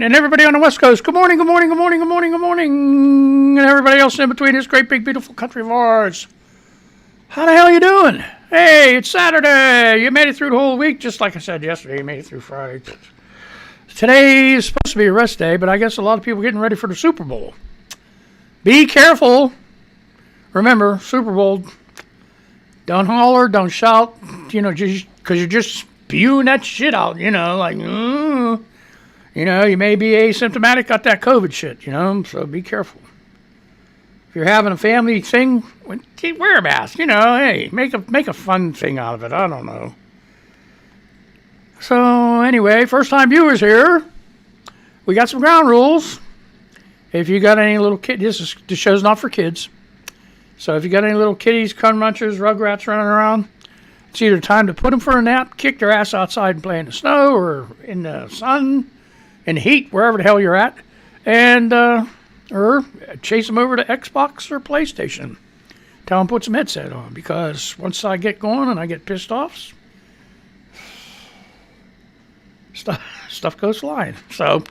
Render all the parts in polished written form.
And everybody on the West Coast, good morning, good morning, good morning, good morning, good morning. And everybody else in between this great, big, beautiful country of ours. How the hell you doing? Hey, it's Saturday. You made it through the whole week, just like I said yesterday. You made it through Friday. Today is supposed to be a rest day, but I guess a lot of people are getting ready for the Super Bowl. Be careful. Remember, Super Bowl, don't holler, don't shout, just because you're just spewing that shit out, like, you may be asymptomatic, got that COVID shit, so be careful. If you're having a family thing, wear a mask, hey, make a fun thing out of it, I don't know. So, anyway, first-time viewers here, we got some ground rules. If you got any little kids, this show's not for kids. So if you got any little kitties, cum munchers, rugrats running around, it's either time to put them for a nap, kick their ass outside and play in the snow or in the sun, in the heat, wherever the hell you're at, and or chase them over to Xbox or PlayStation. Tell them to put some headset on, because once I get going and I get pissed off, stuff goes flying. So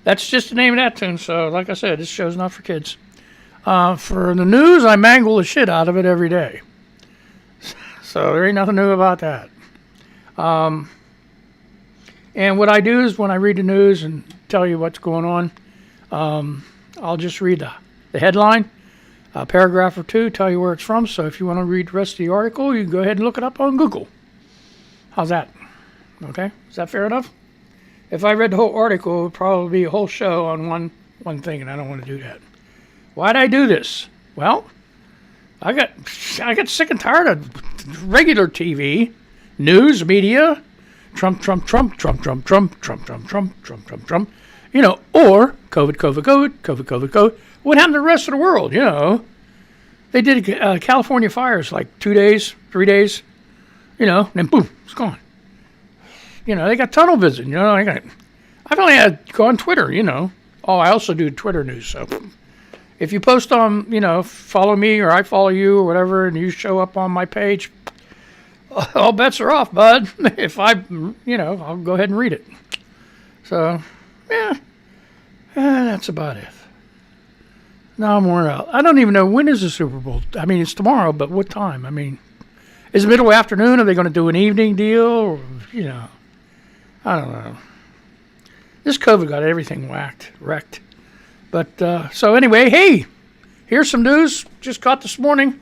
that's just the name of that tune. So like I said, this show's not for kids. For the news, I mangle the shit out of it every day. So there ain't nothing new about that. And what I do is when I read the news and tell you what's going on, I'll just read the headline, a paragraph or two, tell you where it's from. So if you want to read the rest of the article, you can go ahead and look it up on Google. How's that? Okay? Is that fair enough? If I read the whole article, it would probably be a whole show on one thing, and I don't want to do that. Why'd I do this? Well, I got sick and tired of regular TV, news, media, Trump, or COVID. What happened to the rest of the world, They did California fires like 2 days, 3 days, and then boom, it's gone. They got tunnel vision, I've only had to go on Twitter, Oh, I also do Twitter news, so if you post on, follow me or I follow you or whatever, and you show up on my page, all bets are off, bud. If I'll go ahead and read it. So, that's about it. Now I'm worn out. I don't even know when is the Super Bowl. I mean, it's tomorrow, but what time? I mean, is it middle afternoon? Are they going to do an evening deal? Or, I don't know. This COVID got everything wrecked. But, so anyway, hey, here's some news just caught this morning.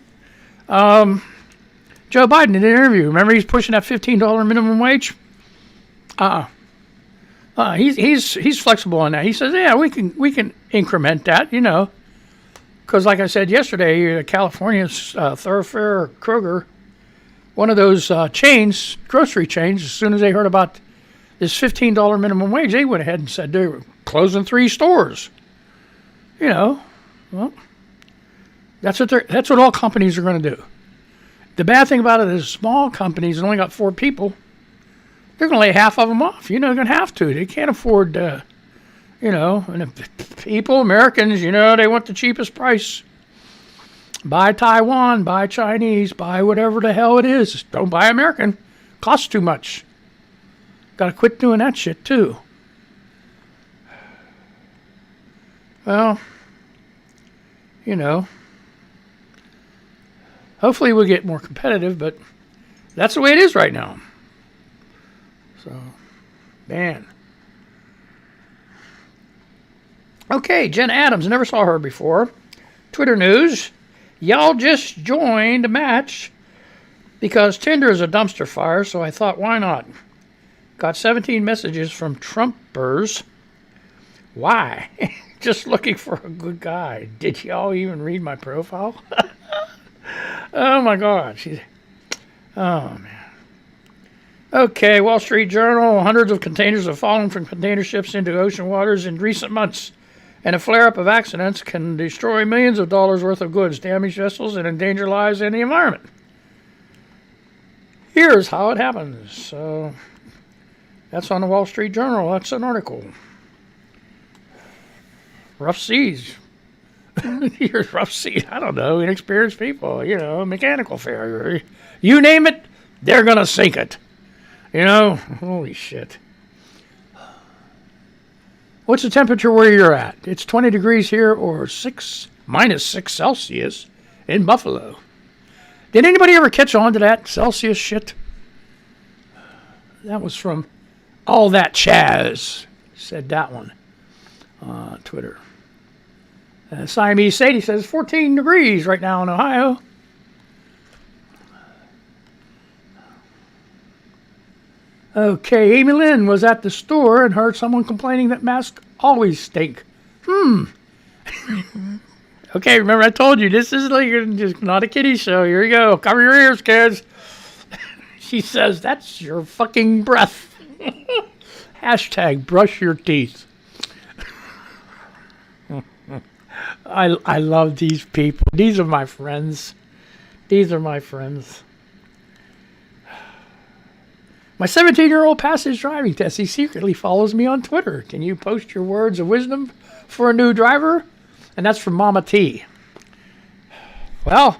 Joe Biden did an interview. Remember he's pushing that $15 minimum wage? He's flexible on that. He says, yeah, we can increment that, Because like I said yesterday, California's Thoroughfare or Kroger, one of those chains, grocery chains, as soon as they heard about this $15 minimum wage, they went ahead and said they were closing 3 stores. Well, that's what all companies are going to do. The bad thing about it is small companies that only got 4 people, they're going to lay half of them off. They're going to have to. They can't afford, and if people, Americans, they want the cheapest price. Buy Taiwan, buy Chinese, buy whatever the hell it is. Don't buy American. Costs too much. Got to quit doing that shit, too. Well, hopefully we'll get more competitive, but that's the way it is right now. So, man. Okay, Jen Adams, never saw her before. Twitter news. Y'all just joined a match because Tinder is a dumpster fire, so I thought, why not? Got 17 messages from Trumpers. Why? Just looking for a good guy. Did y'all even read my profile? Oh my God. Oh man. Okay, Wall Street Journal. Hundreds of containers have fallen from container ships into ocean waters in recent months. And a flare-up of accidents can destroy millions of dollars worth of goods, damage vessels, and endanger lives and the environment. Here's how it happens. So that's on the Wall Street Journal. That's an article. Rough seas. Here's rough seas. I don't know. Inexperienced people. Mechanical failure. You name it, they're going to sink it. Holy shit. What's the temperature where you're at? It's 20 degrees here or -6 Celsius in Buffalo. Did anybody ever catch on to that Celsius shit? That was from All That Chaz. Said that one on Twitter. Siamese Sadie says 14 degrees right now in Ohio. Okay, Amy Lynn was at the store and heard someone complaining that masks always stink. Okay, remember I told you, this is like just not a kiddie show. Here you go. Cover your ears, kids. She says, that's your fucking breath. Hashtag brush your teeth. I love these people. These are my friends. These are my friends. My 17-year-old passed his driving test. He secretly follows me on Twitter. Can you post your words of wisdom for a new driver? And that's from Mama T. Well,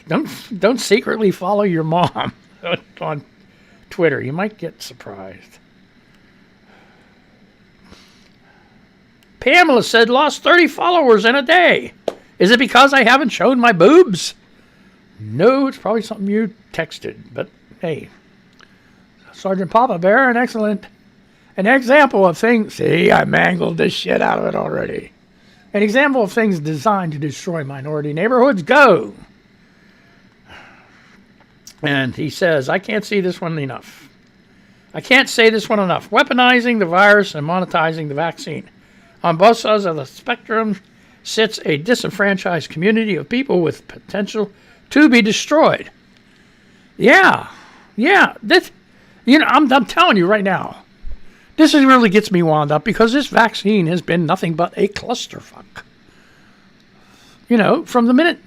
don't secretly follow your mom on Twitter. You might get surprised. Pamela said, lost 30 followers in a day. Is it because I haven't shown my boobs? No, it's probably something you texted. But, hey, Sergeant Papa Bear, an example of things. See, I mangled the shit out of it already. An example of things designed to destroy minority neighborhoods. Go. And he says, I can't see this one enough. I can't say this one enough. Weaponizing the virus and monetizing the vaccine. On both sides of the spectrum sits a disenfranchised community of people with potential to be destroyed. Yeah. This, I'm telling you right now, this really gets me wound up because this vaccine has been nothing but a clusterfuck. From the minute,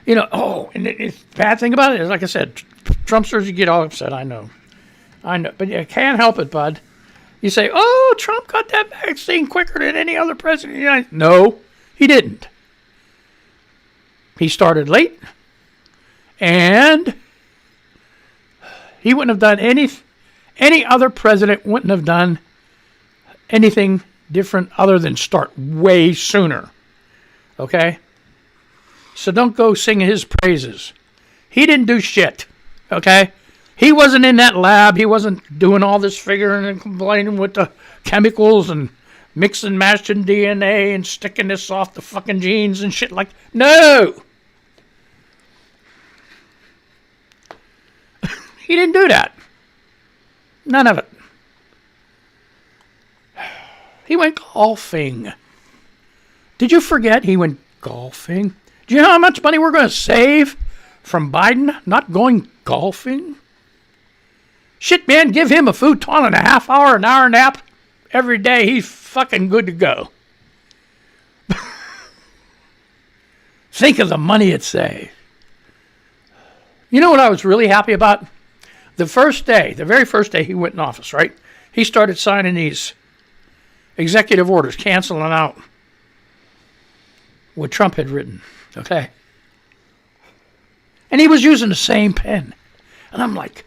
and the bad thing about it is, like I said, Trumpsters, you get all upset. I know, but you can't help it, bud. You say, oh, Trump got that vaccine quicker than any other president. No, he didn't. He started late, and he wouldn't have done any other president wouldn't have done anything different other than start way sooner. Okay? So don't go singing his praises. He didn't do shit. Okay? He wasn't in that lab. He wasn't doing all this figuring and complaining with the chemicals and mixing, matching DNA and sticking this off the fucking genes and shit like. No! He didn't do that. None of it. He went golfing. Did you forget he went golfing? Do you know how much money we're going to save from Biden not going golfing? Shit, man, give him a futon and a half hour, an hour nap every day. He's fucking good to go. Think of the money it saved. You know what I was really happy about? The very first day he went in office, right? He started signing these executive orders, canceling out what Trump had written, okay? And he was using the same pen. And I'm like,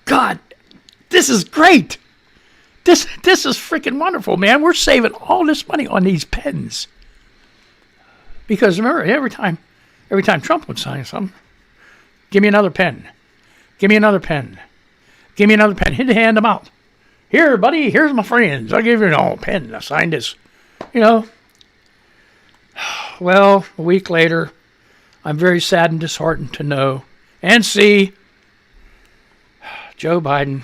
God, this is great. This is freaking wonderful, man. We're saving all this money on these pens. Because remember, every time Trump would sign something, give me another pen. Give me another pen. Give me another pen. He'd hand them out. Here, buddy, here's my friends. I'll give you a pen. I signed this. Well, a week later, I'm very sad and disheartened to know and see Joe Biden,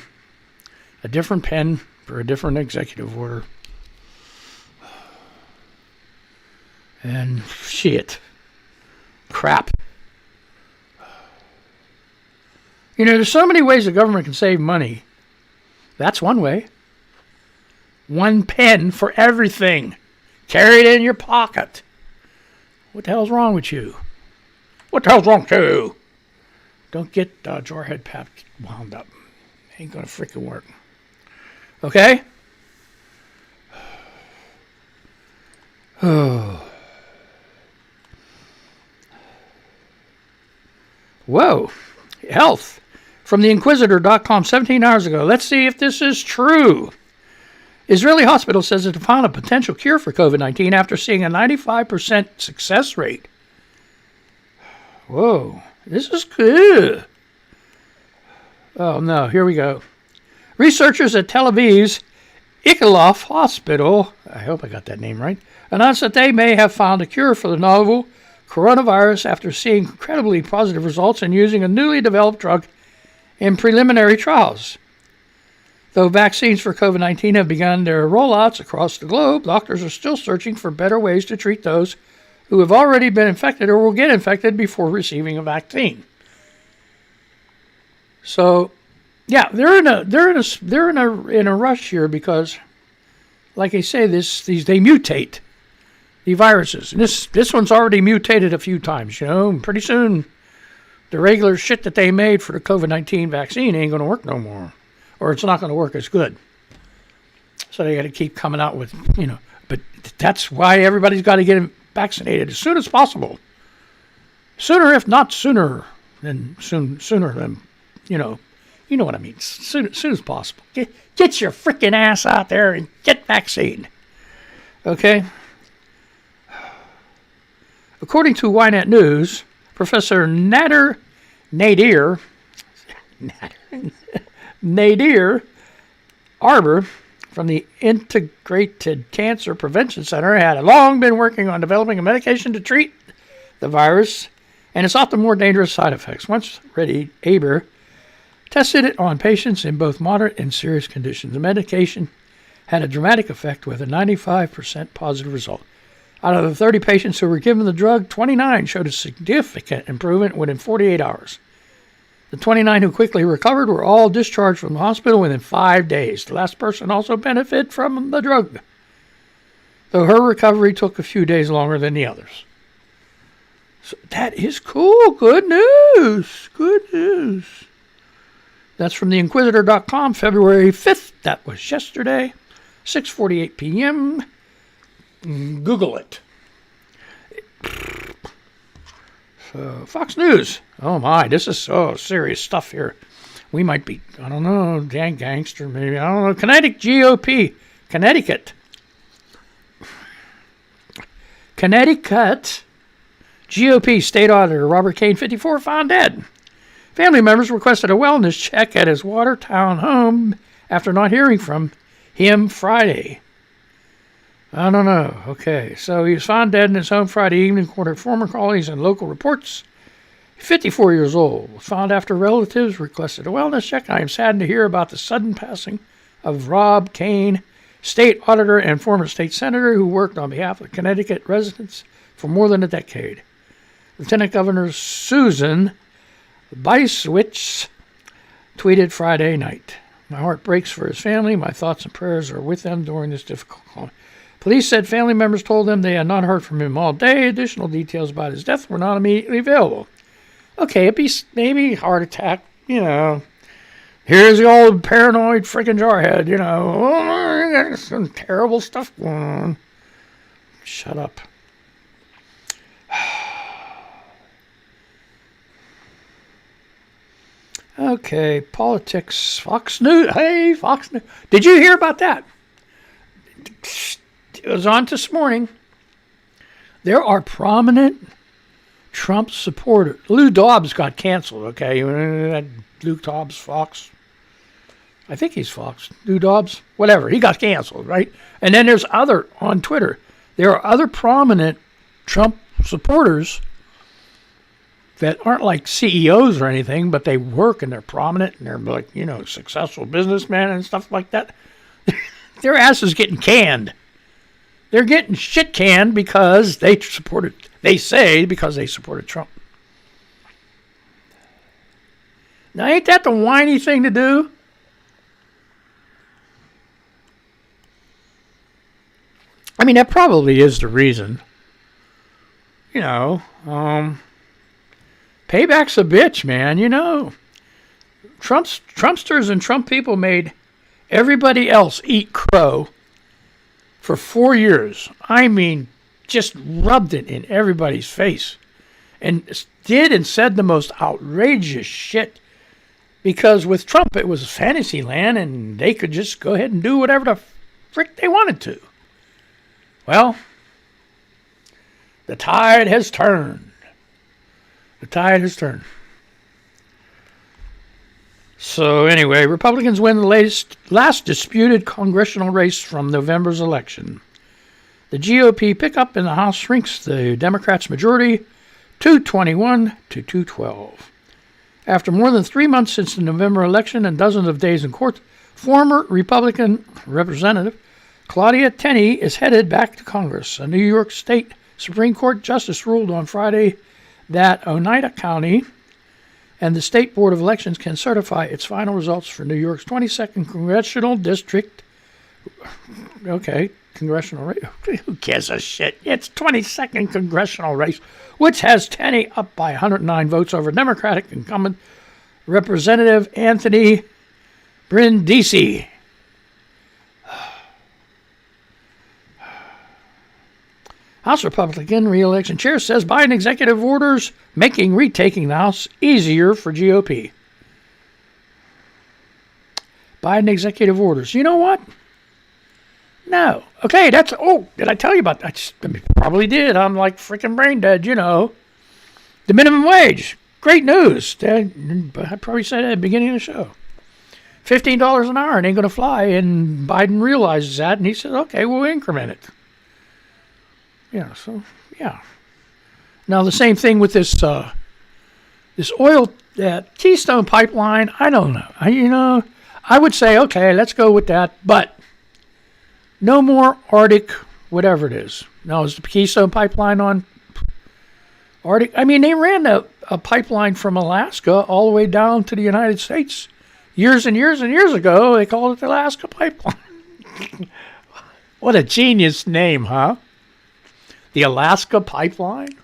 a different pen for a different executive order. And shit. Crap. There's so many ways the government can save money. That's one way. One pen for everything. Carry it in your pocket. What the hell's wrong with you? What the hell's wrong with you? Don't get Jarhead Pap wound up. Ain't gonna freaking work. Okay? Whoa. Health. From theinquisitor.com 17 hours ago. Let's see if this is true. Israeli hospital says it found a potential cure for COVID-19 after seeing a 95% success rate. Whoa, this is good. Oh no, here we go. Researchers at Tel Aviv's Ichilov Hospital, I hope I got that name right, announced that they may have found a cure for the novel coronavirus after seeing incredibly positive results and using a newly developed drug in preliminary trials. Though vaccines for COVID-19 have begun their rollouts across the globe, doctors are still searching for better ways to treat those who have already been infected or will get infected before receiving a vaccine. So, yeah, they're in a rush here because, like I say, they mutate, the viruses. And this one's already mutated a few times, and pretty soon the regular shit that they made for the COVID-19 vaccine ain't going to work no more, or it's not going to work as good. So they got to keep coming out with, but that's why everybody's got to get vaccinated as soon as possible. Sooner, if not sooner than you know what I mean. Soon as possible. Get your freaking ass out there and get vaccinated. Okay? According to Ynet News, Professor Nadir Arbor from the Integrated Cancer Prevention Center had long been working on developing a medication to treat the virus and its often more dangerous side effects. Once ready, Aber tested it on patients in both moderate and serious conditions. The medication had a dramatic effect with a 95% positive result. Out of the 30 patients who were given the drug, 29 showed a significant improvement within 48 hours. The 29 who quickly recovered were all discharged from the hospital within 5 days. The last person also benefited from the drug, though her recovery took a few days longer than the others. So that is cool. Good news. Good news. That's from theinquisitor.com, February 5th. That was yesterday, 6:48 p.m. Google it. So, Fox News. Oh my, this is so serious stuff here. We might be, I don't know, gangster maybe. I don't know. Connecticut GOP State Auditor Robert Kane, 54, found dead. Family members requested a wellness check at his Watertown home after not hearing from him Friday. I don't know. Okay, so he was found dead in his home Friday evening, according to former colleagues and local reports. 54 years old. Found after relatives requested a wellness check. I am saddened to hear about the sudden passing of Rob Kane, state auditor and former state senator who worked on behalf of Connecticut residents for more than a decade. Lieutenant Governor Susan Bicewicz tweeted Friday night, "My heart breaks for his family. My thoughts and prayers are with them during this difficult time." Police said family members told them they had not heard from him all day. Additional details about his death were not immediately available. Okay, it'd be maybe heart attack, Here's the old paranoid freaking jarhead, Oh, there's some terrible stuff going on. Shut up. Okay, politics. Fox News. Hey, Fox News. Did you hear about that? It was on this morning. There are prominent Trump supporters. Lou Dobbs got canceled, okay? Lou Dobbs, Fox. I think he's Fox. Lou Dobbs? Whatever. He got canceled, right? And then there's on Twitter. There are other prominent Trump supporters that aren't like CEOs or anything, but they work and they're prominent and they're like, successful businessmen and stuff like that. Their ass is getting canned. They're getting shit canned because they supported Trump. Now, ain't that the whiny thing to do? I mean, that probably is the reason. Payback's a bitch, man, Trumpsters and Trump people made everybody else eat crow for 4 years. I mean, just rubbed it in everybody's face. And did and said the most outrageous shit. Because with Trump, it was fantasy land, and they could just go ahead and do whatever the frick they wanted to. Well, the tide has turned. The tide has turned. So anyway, Republicans win the last disputed congressional race from November's election. The GOP pickup in the House shrinks the Democrats' majority 221 to 212. After more than 3 months since the November election and dozens of days in court, former Republican Representative Claudia Tenney is headed back to Congress. A New York State Supreme Court justice ruled on Friday that Oneida County and the State Board of Elections can certify its final results for New York's 22nd Congressional District. Okay, congressional race. Who gives a shit? It's 22nd Congressional race, which has Tenney up by 109 votes over Democratic incumbent Representative Anthony Brindisi. House Republican re-election chair says Biden executive orders making retaking the House easier for GOP. Biden executive orders. You know what? No. Okay, that's... Oh, did I tell you about that? I probably did. I'm like freaking brain dead, you know. The minimum wage. Great news. I probably said it at the beginning of the show. $15 an hour. It ain't going to fly. And Biden realizes that. And he says, okay, we'll increment it. Yeah, so, yeah. Now, the same thing with this oil, that Keystone pipeline, I don't know. I would say, okay, let's go with that, but no more Arctic, whatever it is. Now, is the Keystone pipeline on Arctic? I mean, they ran a pipeline from Alaska all the way down to the United States years and years and years ago. They called it the Alaska Pipeline. What a genius name, huh? The Alaska Pipeline?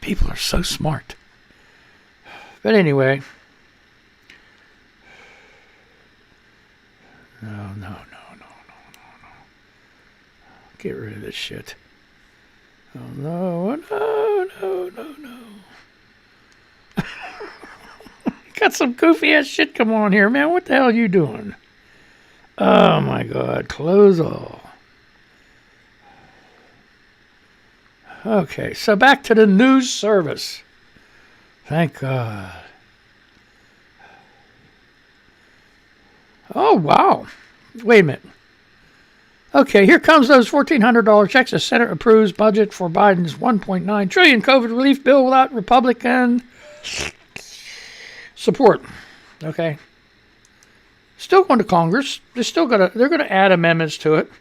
People are so smart. But anyway. No. Get rid of this shit. Oh, no. Got some goofy ass shit come on here, man. What the hell are you doing? Oh my God. Close all. Okay, so back to the news service. Thank God. Oh, wow. Wait a minute. Okay, here comes those $1,400 checks. The Senate approves budget for Biden's $1.9 trillion COVID relief bill without Republican support. Okay. Still going to Congress. They're gonna add amendments to it.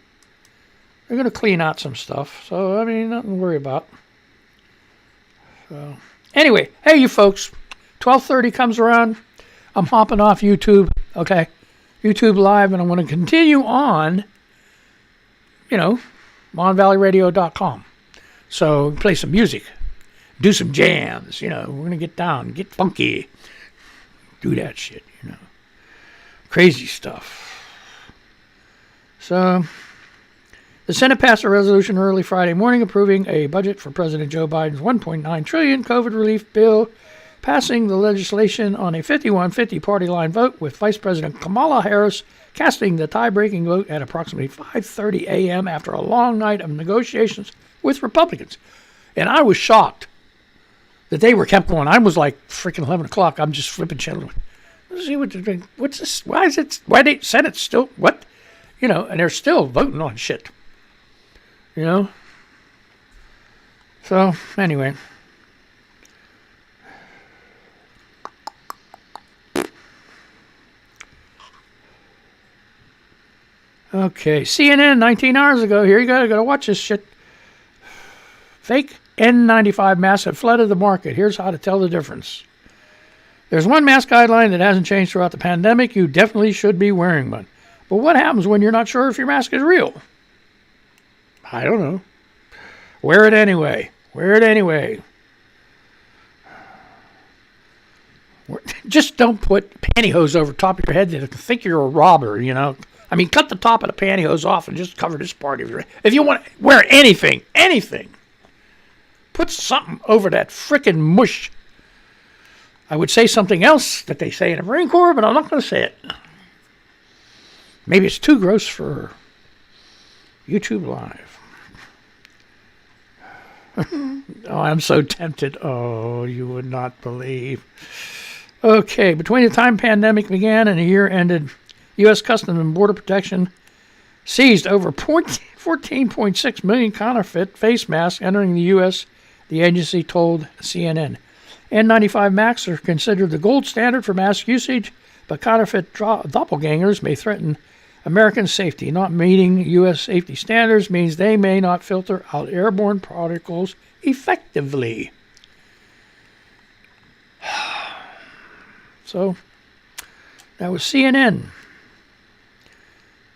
They're going to clean out some stuff. So, I mean, nothing to worry about. So, anyway, hey, you folks. 12:30 comes around. I'm hopping off YouTube, okay? YouTube Live, and I'm going to continue on, monvalleyradio.com. So, play some music. Do some jams, We're going to get down, get funky. Do that shit, Crazy stuff. So... The Senate passed a resolution early Friday morning approving a budget for President Joe Biden's $1.9 trillion COVID relief bill, passing the legislation on a 51-50 party line vote, with Vice President Kamala Harris casting the tie-breaking vote at approximately 5:30 a.m. after a long night of negotiations with Republicans. And I was shocked that they were kept going. I was like freaking 11 o'clock. I'm just flipping channels. Let's see what's this? Why the Senate still, what? And they're still voting on shit. So, anyway. Okay, CNN 19 hours ago. Here you go. Gotta watch this shit. Fake N95 masks have flooded the market. Here's how to tell the difference. There's one mask guideline that hasn't changed throughout the pandemic. You definitely should be wearing one. But what happens when you're not sure if your mask is real? I don't know. Wear it anyway. Just don't put pantyhose over top of your head that think you're a robber, I mean, cut the top of the pantyhose off and just cover this part of your head. If you want to wear anything, put something over that frickin' mush. I would say something else that they say in the Marine Corps, but I'm not going to say it. Maybe it's too gross for YouTube Live. Oh, I'm so tempted. Oh, you would not believe. Okay, between the time pandemic began and the year ended, U.S. Customs and Border Protection seized over 14.6 million counterfeit face masks entering the U.S., the agency told CNN. N95 masks are considered the gold standard for mask usage, but counterfeit doppelgangers may threaten American safety. Not meeting U.S. safety standards means they may not filter out airborne particles effectively. So, that was CNN.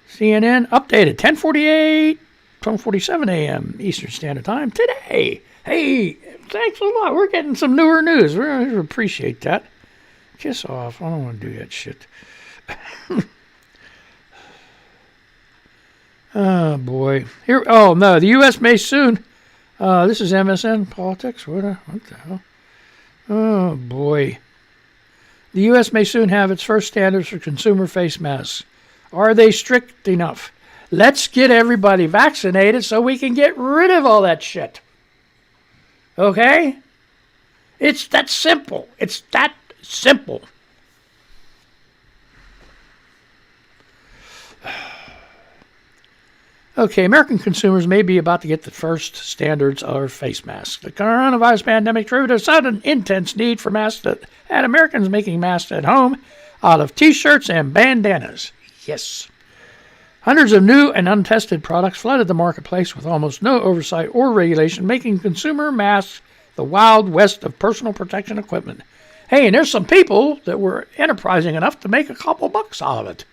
CNN updated 10:47 a.m. Eastern Standard Time today. Hey, thanks a lot. We're getting some newer news. We appreciate that. Kiss off. I don't want to do that shit. Oh, boy. Here. Oh, no. The U.S. may soon. This is MSN Politics. What the hell? Oh, boy. The U.S. may soon have its first standards for consumer face masks. Are they strict enough? Let's get everybody vaccinated so we can get rid of all that shit. Okay? It's that simple. It's that simple. Okay, American consumers may be about to get the first standards of face masks. The coronavirus pandemic triggered a sudden intense need for masks that had Americans making masks at home out of t-shirts and bandanas. Yes. Hundreds of new and untested products flooded the marketplace with almost no oversight or regulation, making consumer masks the wild west of personal protection equipment. Hey, and there's some people that were enterprising enough to make a couple bucks out of it.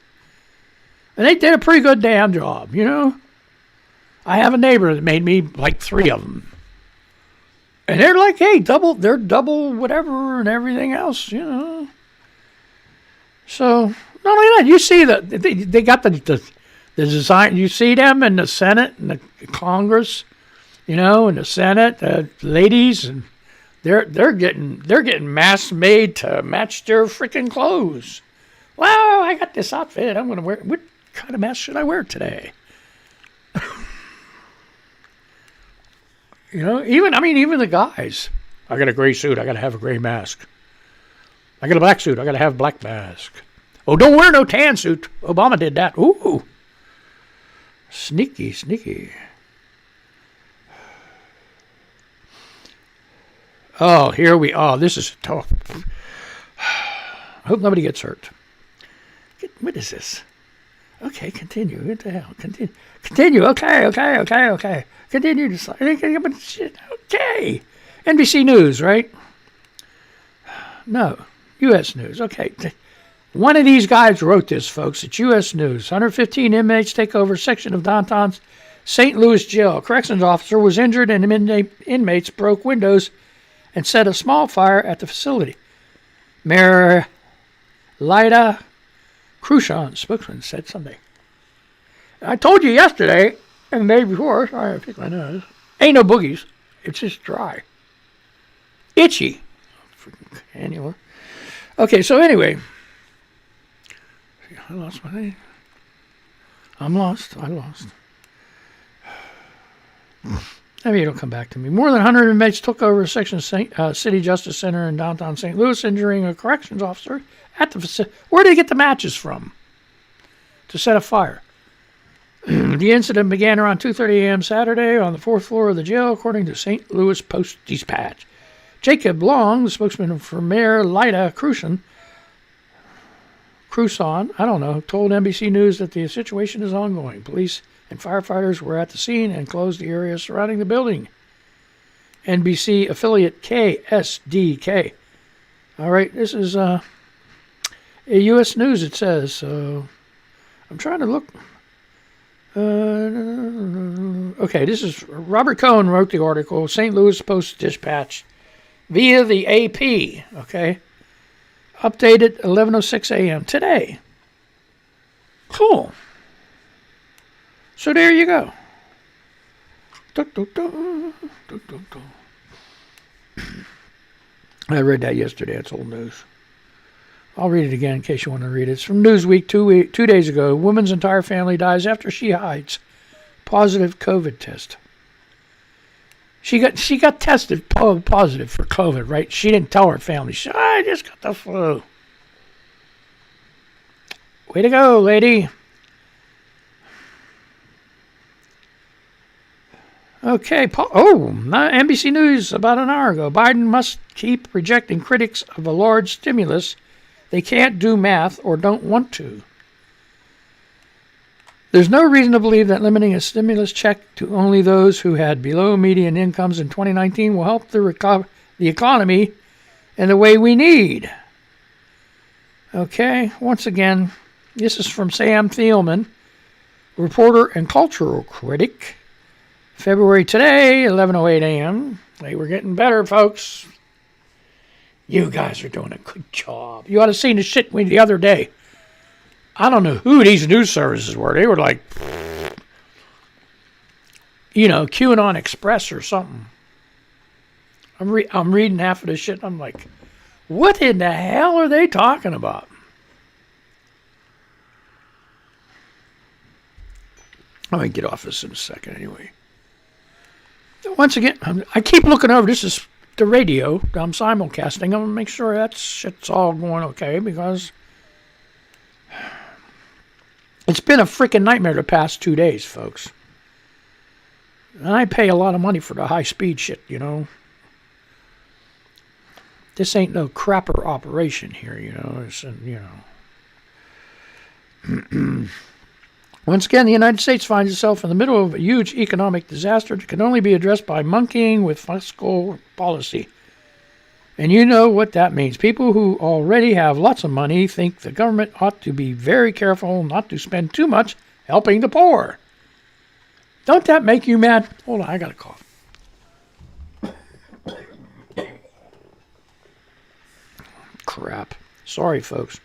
And they did a pretty good damn job, you know? I have a neighbor that made me like 3 of them. And they're like, hey, they're double whatever and everything else, you know? So, not only that, you see that they got the design. You see them in the Senate and the Congress, you know, in the Senate, ladies, and they're getting masks made to match their freaking clothes. Well, I got this outfit. I'm gonna wear. What kind of mask should I wear today? You know, even the guys. I got a gray suit. I got to have a gray mask. I got a black suit. I got to have a black mask. Oh, don't wear no tan suit. Obama did that. Ooh. Sneaky, sneaky. Oh, here we are. This is tough. I hope nobody gets hurt. What is this? Okay, continue. What the hell? Continue. Okay. Continue to slide. Okay. NBC News, right? No. U.S. News. Okay. One of these guys wrote this, folks. It's U.S. News. 115 inmates take over a section of downtown's St. Louis jail. A corrections officer was injured and inmates broke windows and set a small fire at the facility. Mayor Lyda Cruchon, spokesman, said Sunday. I told you yesterday and the day before, sorry, I picked my nose, ain't no boogies. It's just dry. Itchy. Freaking annual. Okay, so anyway. I lost my name. I lost. Maybe it'll come back to me. More than 100 inmates took over a section of City Justice Center in downtown St. Louis, injuring a corrections officer at the facility. Where did they get the matches from to set a fire? The incident began around 2:30 a.m. Saturday on the 4th floor of the jail, according to St. Louis Post-Dispatch. Jacob Long, the spokesman for Mayor Lyda Cruchon, told NBC News that the situation is ongoing. Police and firefighters were at the scene and closed the area surrounding the building. NBC affiliate KSDK. All right, this is a U.S. News, it says. So I'm trying to look. Okay, this is Robert Cohen wrote the article, St. Louis Post-Dispatch, via the AP, okay? Updated 11:06 a.m. today. Cool. So there you go. I read that yesterday. It's old news. I'll read it again in case you want to read it. It's from Newsweek 2 days ago. Woman's entire family dies after she hides positive COVID test. She got tested positive for COVID, right? She didn't tell her family. She said, I just got the flu. Way to go, lady. Okay. NBC News about an hour ago. Biden must keep rejecting critics of a large stimulus. They can't do math or don't want to. There's no reason to believe that limiting a stimulus check to only those who had below median incomes in 2019 will help the economy in the way we need. Okay, once again, this is from Sam Thielman, reporter and cultural critic. February today, 11:08 a.m. Hey, we're getting better, folks. You guys are doing a good job. You ought to have seen the shit the other day. I don't know who these news services were. They were like, QAnon Express or something. I'm reading half of this shit. And I'm like, what in the hell are they talking about? I'm going to get off this in a second anyway. Once again, I keep looking over. This is the radio. I'm simulcasting. I'm going to make sure that shit's all going okay because it's been a freaking nightmare the past 2 days, folks. And I pay a lot of money for the high-speed shit, This ain't no crapper operation here, It's, Once again, the United States finds itself in the middle of a huge economic disaster that can only be addressed by monkeying with fiscal policy. And you know what that means. People who already have lots of money think the government ought to be very careful not to spend too much helping the poor. Don't that make you mad? Hold on, I got a cough. Crap. Sorry, folks.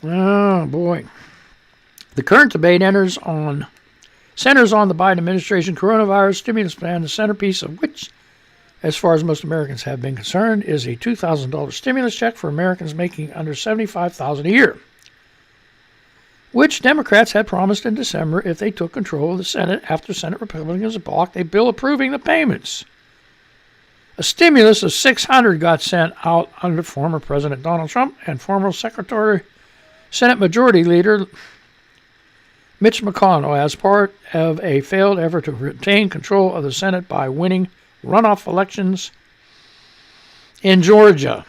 Oh, boy. The current debate centers on the Biden administration coronavirus stimulus plan, the centerpiece of which, as far as most Americans have been concerned, is a $2,000 stimulus check for Americans making under $75,000 a year, which Democrats had promised in December if they took control of the Senate after Senate Republicans blocked a bill approving the payments. A stimulus of $600 got sent out under former President Donald Trump and former Senate Majority Leader Mitch McConnell as part of a failed effort to retain control of the Senate by winning runoff elections in Georgia.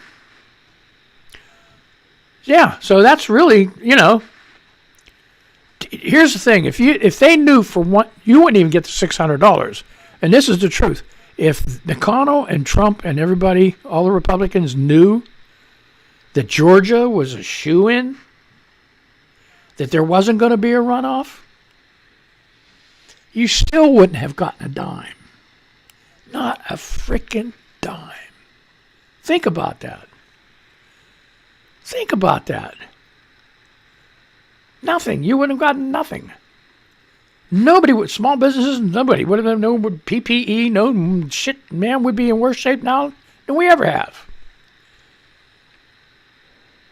Yeah, so that's really, here's the thing. If they knew for one, you wouldn't even get the $600. And this is the truth. If McConnell and Trump and everybody, all the Republicans knew that Georgia was a shoo-in, that there wasn't going to be a runoff, you still wouldn't have gotten a dime. Not a freaking dime. Think about that. Think about that. Nothing. You wouldn't have gotten nothing. Nobody would, small businesses, nobody would have no PPE, no shit, man, would be in worse shape now than we ever have.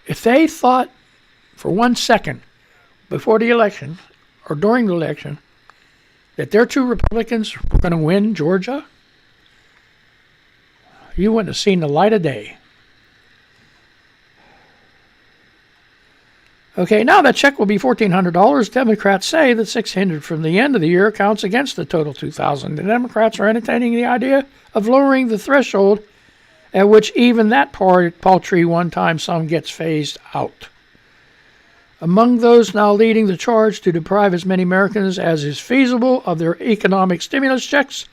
If they thought for 1 second before the election or during the election that their two Republicans were going to win Georgia, you wouldn't have seen the light of day. Okay, now that check will be $1,400. Democrats say that $600 from the end of the year counts against the total $2,000. The Democrats are entertaining the idea of lowering the threshold at which even that paltry one-time sum gets phased out. Among those now leading the charge to deprive as many Americans as is feasible of their economic stimulus checks,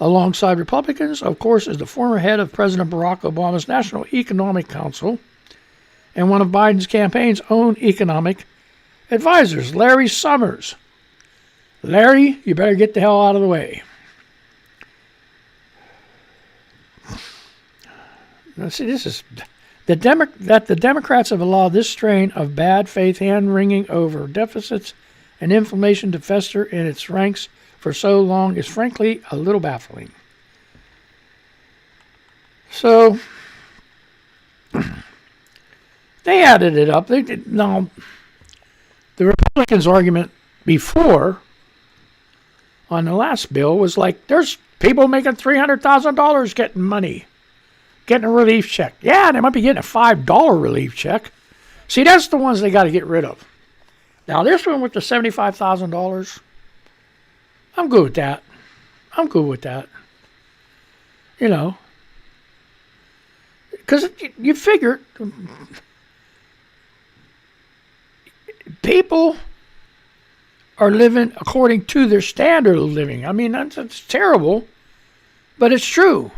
alongside Republicans, of course, is the former head of President Barack Obama's National Economic Council and one of Biden's campaign's own economic advisors, Larry Summers. Larry, you better get the hell out of the way. Now, see, this is that the Democrats have allowed this strain of bad faith hand-wringing over deficits and inflation to fester in its ranks for so long is frankly a little baffling. So, They added it up. They did. Now, the Republicans' argument before on the last bill was like, there's people making $300,000 getting money, getting a relief check. Yeah, they might be getting a $5 relief check. See, that's the ones they got to get rid of. Now, this one with the $75,000, I'm good with that. I'm good with that. You know, because you figure people are living according to their standard of living. I mean, that's terrible, but it's true.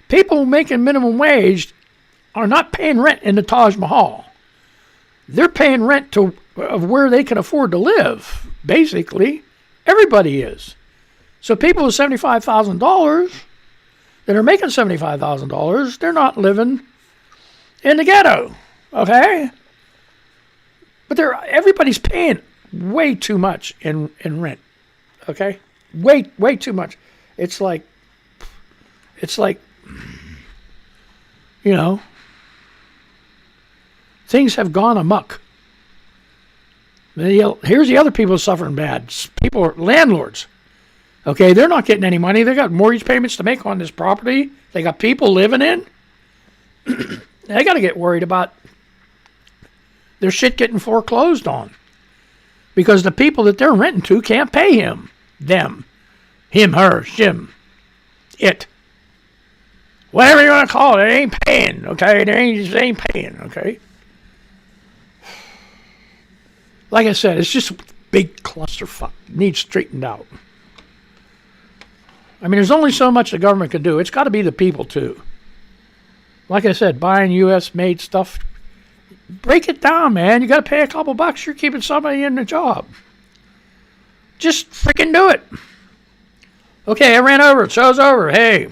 People making minimum wage are not paying rent in the Taj Mahal. They're paying rent of where they can afford to live, basically. Everybody is. So people with $75,000 that are making $75,000, they're not living in the ghetto, okay? But everybody's paying way too much in rent, okay? Way too much. It's like, you know, things have gone amok. Here's the other people suffering bad. People are landlords. Okay, they're not getting any money. They got mortgage payments to make on this property. They got people living in. They got to get worried about their shit getting foreclosed on. Because the people that they're renting to can't pay him. Them. Him, her, him. It. Whatever you want to call it, they ain't paying, okay? They ain't paying, okay? Like I said, it's just a big clusterfuck. It needs straightened out. I mean, there's only so much the government can do. It's got to be the people, too. Like I said, buying U.S.-made stuff. Break it down, man. You got to pay a couple bucks. You're keeping somebody in the job. Just freaking do it. Okay, I ran over. Show's over. Hey.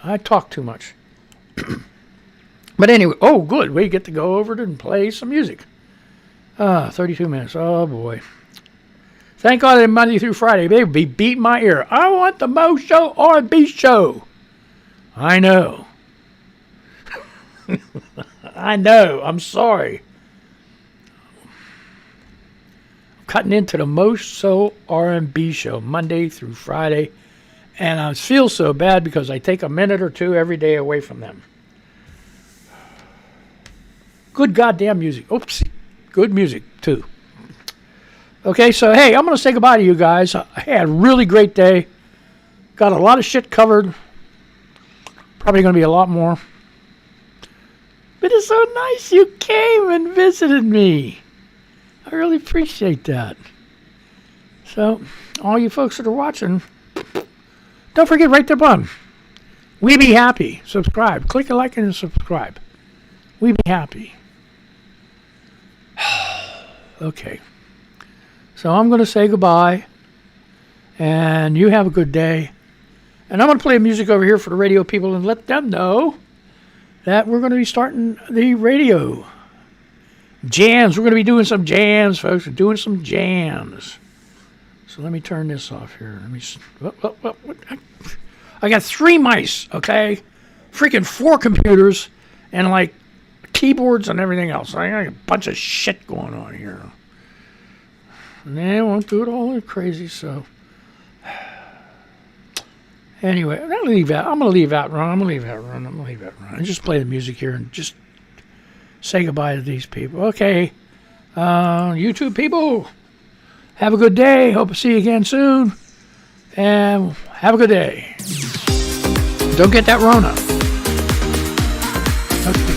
I talk too much. But anyway, oh, good. We get to go over and play some music. 32 minutes. Oh, boy. Thank God it's Monday through Friday. They would be beating my ear. I want the Mo Show R&B show. I know. I know. I'm sorry. I'm cutting into the Mo Show R&B show Monday through Friday. And I feel so bad because I take a minute or two every day away from them. Good goddamn music. Oops. Good music, too. Okay, so, hey, I'm going to say goodbye to you guys. I had a really great day. Got a lot of shit covered. Probably going to be a lot more. But it's so nice you came and visited me. I really appreciate that. So, all you folks that are watching, don't forget right there button. We be happy. Subscribe. Click a like and subscribe. We be happy. Okay. So I'm going to say goodbye. And you have a good day. And I'm going to play music over here for the radio people and let them know that we're going to be starting the radio jams. We're going to be doing some jams, folks. We're doing some jams. So let me turn this off here. Let me. I got 3 mice, okay? Freaking 4 computers and like keyboards and everything else. I got a bunch of shit going on here. And I won't do it all crazy, so. Anyway, I'm going to leave that run. I just play the music here and just say goodbye to these people. Okay. YouTube people, have a good day. Hope to see you again soon. And have a good day. Don't get that Rona. Okay.